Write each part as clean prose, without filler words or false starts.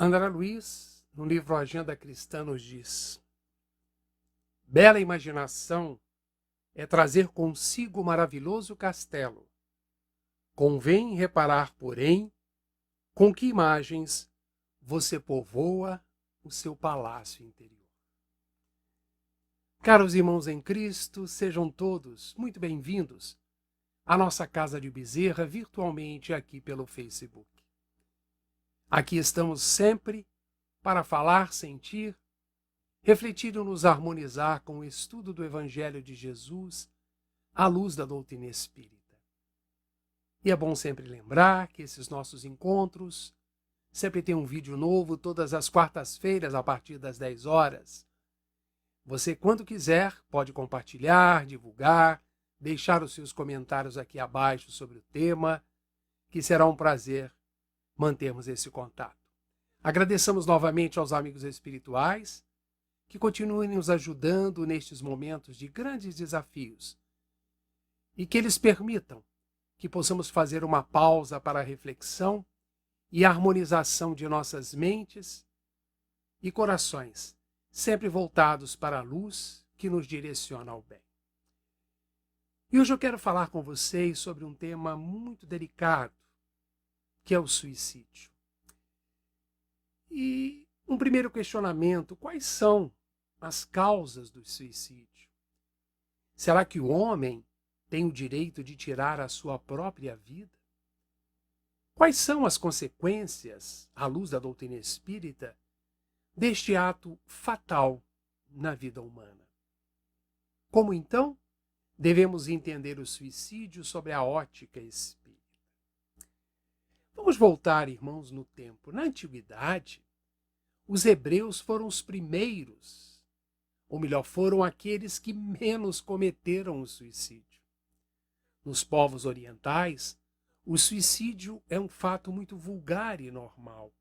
André Luiz, no livro Agenda Cristã, nos diz: bela imaginação é trazer consigo maravilhoso castelo. Convém reparar, porém, com que imagens você povoa o seu palácio interior. Caros irmãos em Cristo, sejam todos muito bem-vindos à nossa Casa de Bezerra, virtualmente aqui pelo Facebook. Aqui estamos sempre para falar, sentir, refletir e nos harmonizar com o estudo do Evangelho de Jesus à luz da doutrina espírita. E é bom sempre lembrar que esses nossos encontros sempre tem um vídeo novo todas as quartas-feiras a partir das 10 horas. Você, quando quiser, pode compartilhar, divulgar, deixar os seus comentários aqui abaixo sobre o tema, que será um prazer mantermos esse contato. Agradecemos novamente aos amigos espirituais que continuem nos ajudando nestes momentos de grandes desafios e que eles permitam que possamos fazer uma pausa para a reflexão e a harmonização de nossas mentes e corações, sempre voltados para a luz que nos direciona ao bem. E hoje eu quero falar com vocês sobre um tema muito delicado, que é o suicídio. E um primeiro questionamento: quais são as causas do suicídio? Será que o homem tem o direito de tirar a sua própria vida? Quais são as consequências, à luz da doutrina espírita, deste ato fatal na vida humana? Como, então, devemos entender o suicídio sob a ótica espírita? Vamos voltar, irmãos, no tempo. Na antiguidade, os hebreus foram os primeiros, ou melhor, foram aqueles que menos cometeram o suicídio. Nos povos orientais, o suicídio é um fato muito vulgar e normal.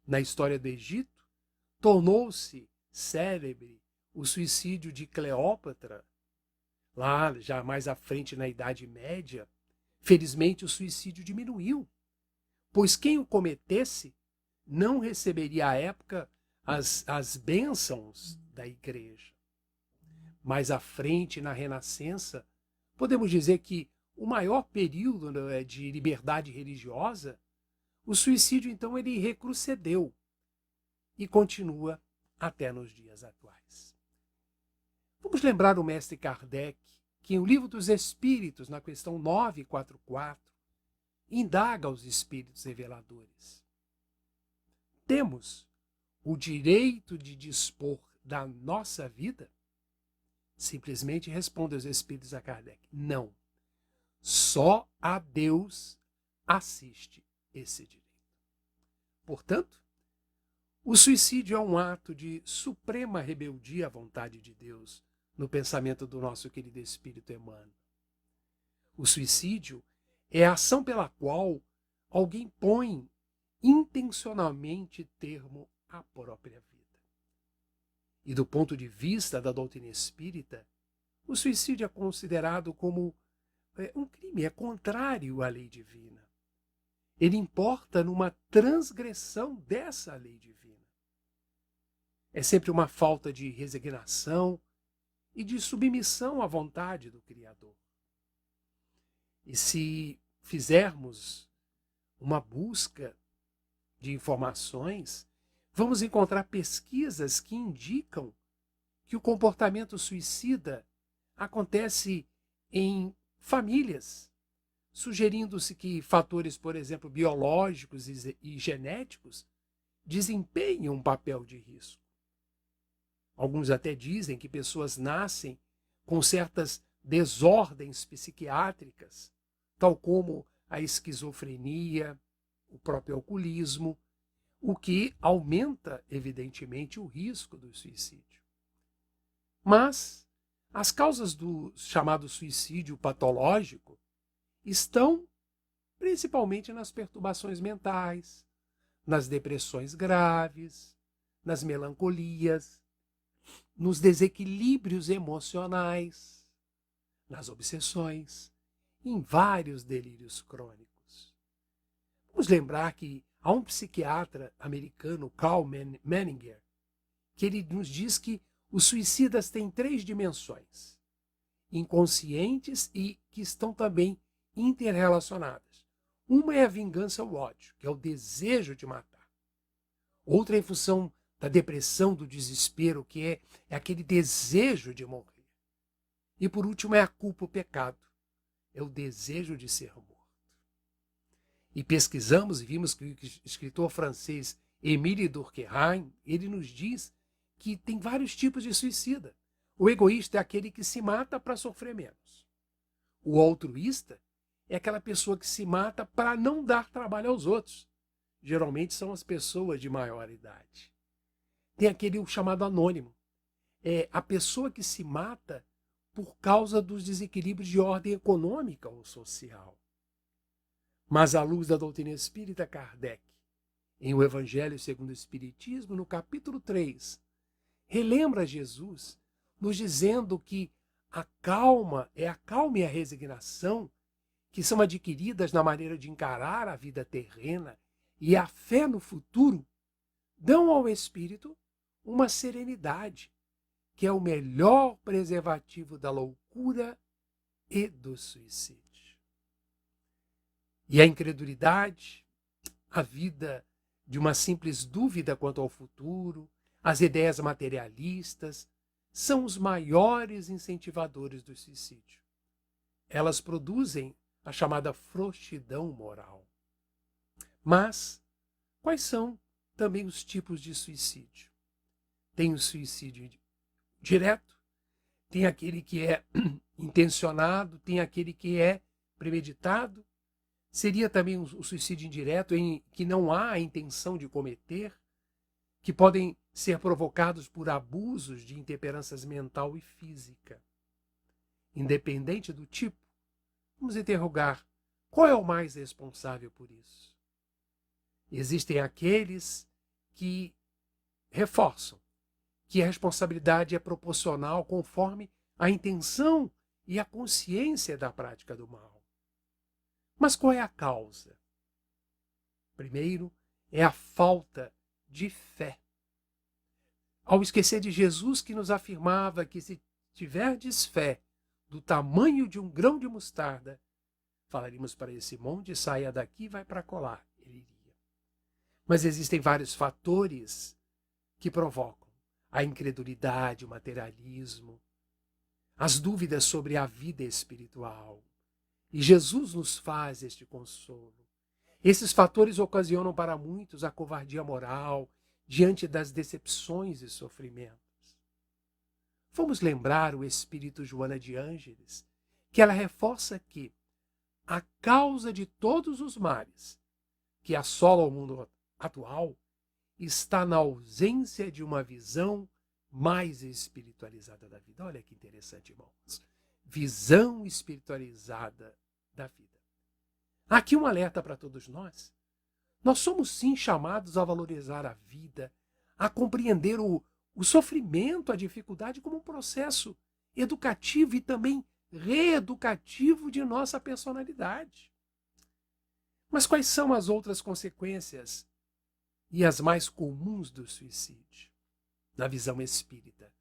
Na história do Egito, tornou-se célebre o suicídio de Cleópatra. Lá, já mais à frente na Idade Média, felizmente o suicídio diminuiu, pois quem o cometesse não receberia à época as bênçãos da igreja. Mais à frente, na Renascença, podemos dizer que o maior período de liberdade religiosa, o suicídio, então, ele retrocedeu e continua até nos dias atuais. Vamos lembrar o mestre Kardec, que em Livro dos Espíritos, na questão 944, indaga aos espíritos reveladores: temos o direito de dispor da nossa vida? Simplesmente responde os espíritos a Kardec: não. Só a Deus assiste esse direito. Portanto, o suicídio é um ato de suprema rebeldia à vontade de Deus, no pensamento do nosso querido Espírito Emmanuel. O suicídio é a ação pela qual alguém põe intencionalmente termo à própria vida. E do ponto de vista da doutrina espírita, o suicídio é considerado como um crime, é contrário à lei divina. Ele importa numa transgressão dessa lei divina. É sempre uma falta de resignação e de submissão à vontade do Criador. E se fizermos uma busca de informações, vamos encontrar pesquisas que indicam que o comportamento suicida acontece em famílias, sugerindo-se que fatores, por exemplo, biológicos e genéticos desempenham um papel de risco. Alguns até dizem que pessoas nascem com certas desordens psiquiátricas, tal como a esquizofrenia, o próprio alcoolismo, o que aumenta, evidentemente, o risco do suicídio. Mas as causas do chamado suicídio patológico estão principalmente nas perturbações mentais, nas depressões graves, nas melancolias, nos desequilíbrios emocionais, nas obsessões, em vários delírios crônicos. Vamos lembrar que Há um psiquiatra americano, Carl Menninger, que ele nos diz que os suicidas têm 3 dimensões, inconscientes e que estão também interrelacionadas. Uma é a vingança ou ódio, que é o desejo de matar. Outra é em função da depressão, do desespero, que é aquele desejo de morrer. E por último é a culpa, o pecado, é o desejo de ser morto. E pesquisamos e vimos que o escritor francês Émile Durkheim, ele nos diz que tem vários tipos de suicida. O egoísta é aquele que se mata para sofrer menos. O altruísta é aquela pessoa que se mata para não dar trabalho aos outros. Geralmente são as pessoas de maior idade. Tem aquele chamado anônimo. É a pessoa que se mata por causa dos desequilíbrios de ordem econômica ou social. Mas à luz da doutrina espírita, Kardec, em O Evangelho segundo o Espiritismo, no capítulo 3, relembra Jesus nos dizendo que a calma e a resignação que são adquiridas na maneira de encarar a vida terrena e a fé no futuro dão ao espírito uma serenidade que é o melhor preservativo da loucura e do suicídio. E a incredulidade, a vida de uma simples dúvida quanto ao futuro, as ideias materialistas, são os maiores incentivadores do suicídio. Elas produzem a chamada frouxidão moral. Mas quais são também os tipos de suicídio? Tem o suicídio direto, tem aquele que é intencionado, tem aquele que é premeditado. Seria também o suicídio indireto, em que não há a intenção de cometer, que podem ser provocados por abusos de intemperanças mental e física. Independente do tipo, vamos interrogar qual é o mais responsável por isso. Existem aqueles que reforçam que a responsabilidade é proporcional conforme a intenção e a consciência da prática do mal. Mas qual é a causa? Primeiro, é a falta de fé. Ao esquecer de Jesus, que nos afirmava que se tiverdes fé do tamanho de um grão de mostarda, falaríamos para esse monte, saia daqui e vai para colar. Ele iria. Mas existem vários fatores que provocam a incredulidade, o materialismo, as dúvidas sobre a vida espiritual. E Jesus nos faz este consolo. Esses fatores ocasionam para muitos a covardia moral diante das decepções e sofrimentos. Vamos lembrar o espírito Joana de Ângeles, que ela reforça que a causa de todos os males que assolam o mundo atual está na ausência de uma visão mais espiritualizada da vida. Olha que interessante, irmãos. Visão espiritualizada da vida. Aqui um alerta para todos nós. Nós somos sim chamados a valorizar a vida, a compreender o sofrimento, a dificuldade como um processo educativo e também reeducativo de nossa personalidade. Mas quais são as outras consequências e as mais comuns do suicídio? Na visão espírita.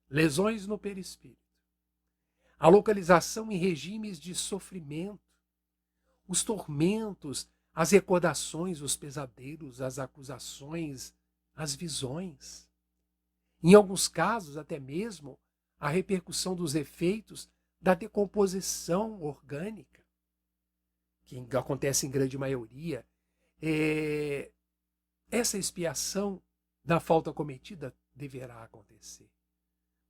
Lesões no perispírito. A localização em regimes de sofrimento, os tormentos, as recordações, os pesadelos, as acusações, as visões. Em alguns casos, até mesmo, a repercussão dos efeitos da decomposição orgânica, que acontece em grande maioria. Essa expiação da falta cometida deverá acontecer.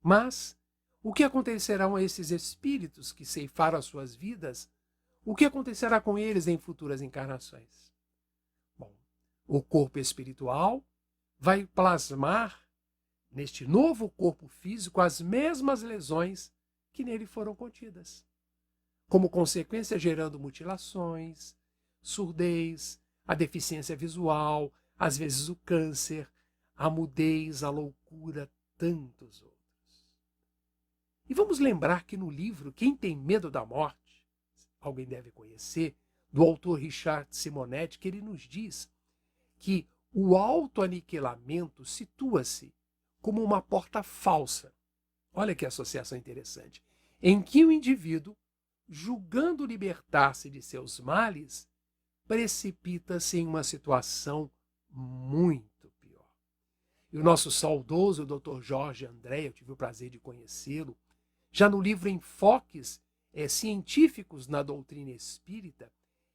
Mas o que acontecerá a esses espíritos que ceifaram as suas vidas? O que acontecerá com eles em futuras encarnações? Bom, o corpo espiritual vai plasmar neste novo corpo físico as mesmas lesões que nele foram contidas. Como consequência, gerando mutilações, surdez, a deficiência visual, às vezes o câncer, a mudez, a loucura, tantos outros. E vamos lembrar que no livro Quem Tem Medo da Morte, alguém deve conhecer, do autor Richard Simonetti, que ele nos diz que o autoaniquilamento situa-se como uma porta falsa. Olha que associação interessante. Em que o indivíduo, julgando libertar-se de seus males, precipita-se em uma situação muito pior. E o nosso saudoso Dr. Jorge André, eu tive o prazer de conhecê-lo, já no livro Enfoques Científicos na Doutrina Espírita,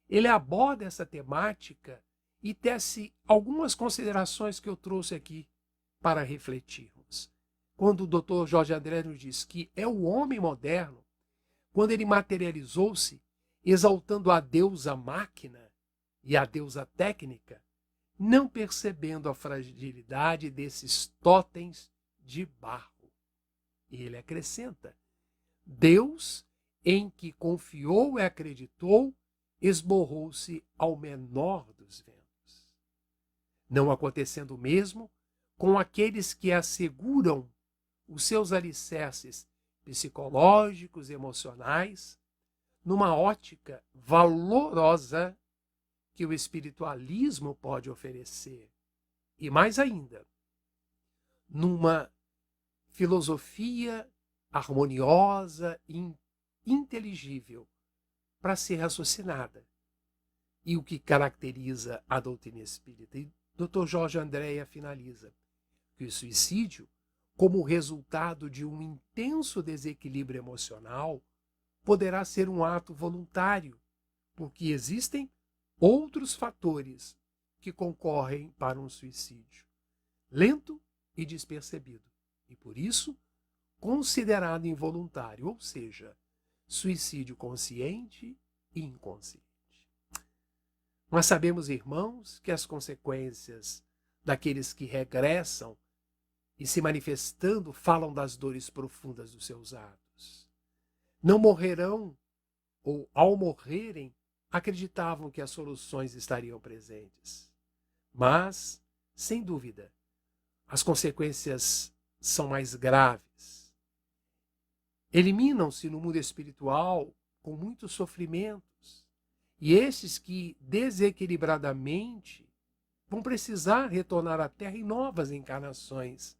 ele aborda essa temática e tece algumas considerações que eu trouxe aqui para refletirmos. Quando o Dr. Jorge André nos diz que é o homem moderno, quando ele materializou-se, exaltando a deusa máquina e a deusa técnica, não percebendo a fragilidade desses totens de barro. E ele acrescenta: Deus, em que confiou e acreditou, esborrou-se ao menor dos ventos. Não acontecendo o mesmo com aqueles que asseguram os seus alicerces psicológicos, emocionais, numa ótica valorosa que o espiritualismo pode oferecer. E mais ainda, numa filosofia harmoniosa e inteligível para ser raciocinada. E o que caracteriza a doutrina espírita? E Dr. Jorge Andréa finaliza que o suicídio, como resultado de um intenso desequilíbrio emocional, poderá ser um ato voluntário, porque existem outros fatores que concorrem para um suicídio, lento e despercebido, e por isso considerado involuntário, ou seja, suicídio consciente e inconsciente. Nós sabemos, irmãos, que as consequências daqueles que regressam e se manifestando falam das dores profundas dos seus atos. Não morrerão, ou ao morrerem, acreditavam que as soluções estariam presentes. Mas, sem dúvida, as consequências são mais graves. Eliminam-se no mundo espiritual com muitos sofrimentos. E estes que, desequilibradamente, vão precisar retornar à Terra em novas encarnações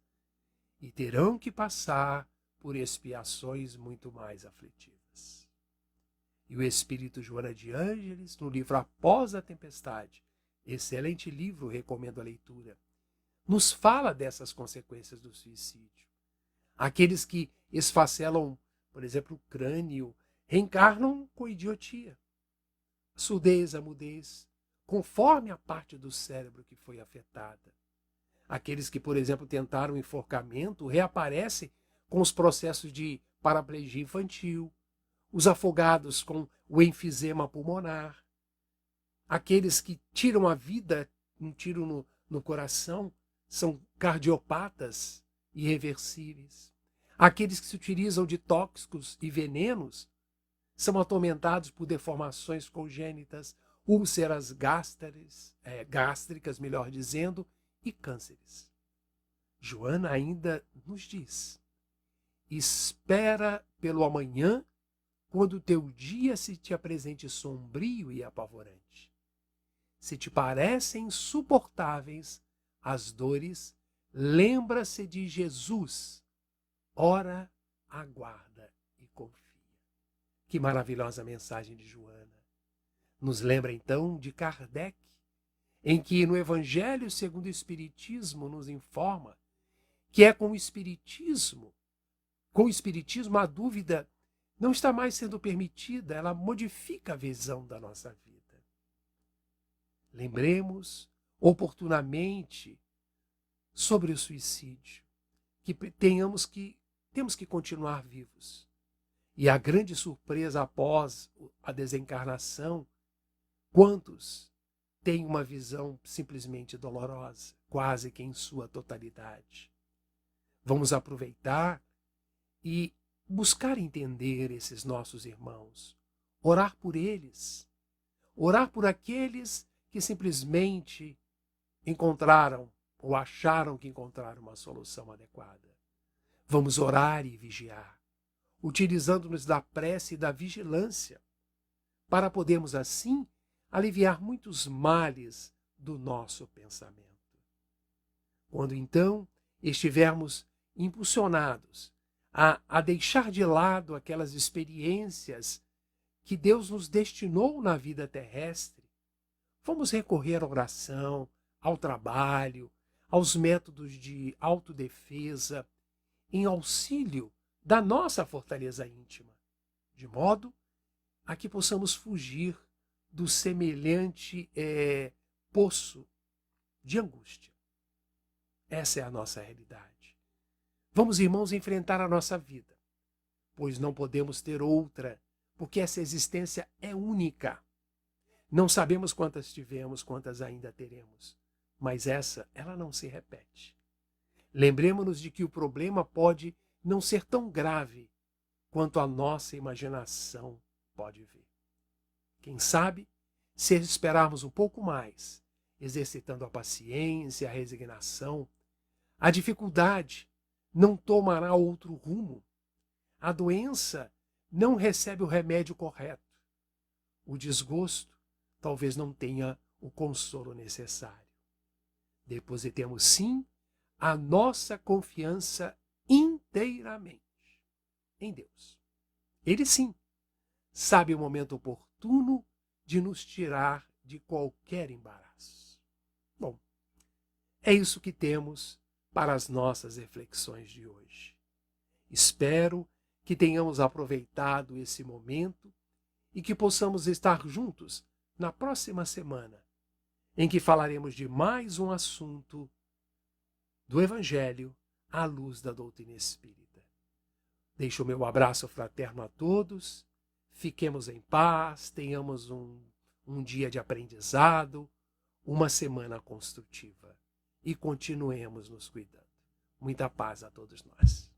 e terão que passar por expiações muito mais aflitivas. E o Espírito Joana de Ângeles, no livro Após a Tempestade, excelente livro, recomendo a leitura, nos fala dessas consequências do suicídio. Aqueles que esfacelam, por exemplo, o crânio, reencarnam com idiotia, surdez, a mudez, conforme a parte do cérebro que foi afetada. Aqueles que, por exemplo, tentaram o enforcamento reaparecem com os processos de paraplegia infantil, os afogados com o enfisema pulmonar, aqueles que tiram a vida, um tiro no coração, são cardiopatas irreversíveis. Aqueles que se utilizam de tóxicos e venenos são atormentados por deformações congênitas, úlceras gástricas, melhor dizendo, e cânceres. Joana ainda nos diz: espera pelo amanhã, quando o teu dia se te apresente sombrio e apavorante. Se te parecem insuportáveis as dores, lembra-se de Jesus. Ora, aguarda e confia. Que maravilhosa mensagem de Joana. Nos lembra então de Kardec, em que no Evangelho segundo o Espiritismo nos informa que é com o Espiritismo a dúvida não está mais sendo permitida, ela modifica a visão da nossa vida. Lembremos oportunamente sobre o suicídio, que temos que continuar vivos. E a grande surpresa após a desencarnação, quantos têm uma visão simplesmente dolorosa, quase que em sua totalidade. Vamos aproveitar e buscar entender esses nossos irmãos, orar por eles, orar por aqueles que simplesmente encontraram ou acharam que encontraram uma solução adequada. Vamos orar e vigiar, utilizando-nos da prece e da vigilância, para podermos assim aliviar muitos males do nosso pensamento. Quando então estivermos impulsionados a deixar de lado aquelas experiências que Deus nos destinou na vida terrestre, vamos recorrer à oração, ao trabalho, aos métodos de autodefesa, em auxílio da nossa fortaleza íntima, de modo a que possamos fugir do semelhante poço de angústia. Essa é a nossa realidade. Vamos, irmãos, enfrentar a nossa vida, pois não podemos ter outra, porque essa existência é única. Não sabemos quantas tivemos, quantas ainda teremos, mas ela não se repete. Lembremos-nos de que o problema pode não ser tão grave quanto a nossa imaginação pode ver. Quem sabe, se esperarmos um pouco mais, exercitando a paciência, a resignação, a dificuldade não tomará outro rumo. A doença não recebe o remédio correto. O desgosto talvez não tenha o consolo necessário. Depositemos, sim, a nossa confiança inteiramente em Deus. Ele, sim, sabe o momento oportuno de nos tirar de qualquer embaraço. Bom, é isso que temos para as nossas reflexões de hoje. Espero que tenhamos aproveitado esse momento e que possamos estar juntos na próxima semana, em que falaremos de mais um assunto do Evangelho à luz da doutrina espírita. Deixo o meu abraço fraterno a todos, fiquemos em paz, tenhamos um dia de aprendizado, uma semana construtiva e continuemos nos cuidando. Muita paz a todos nós.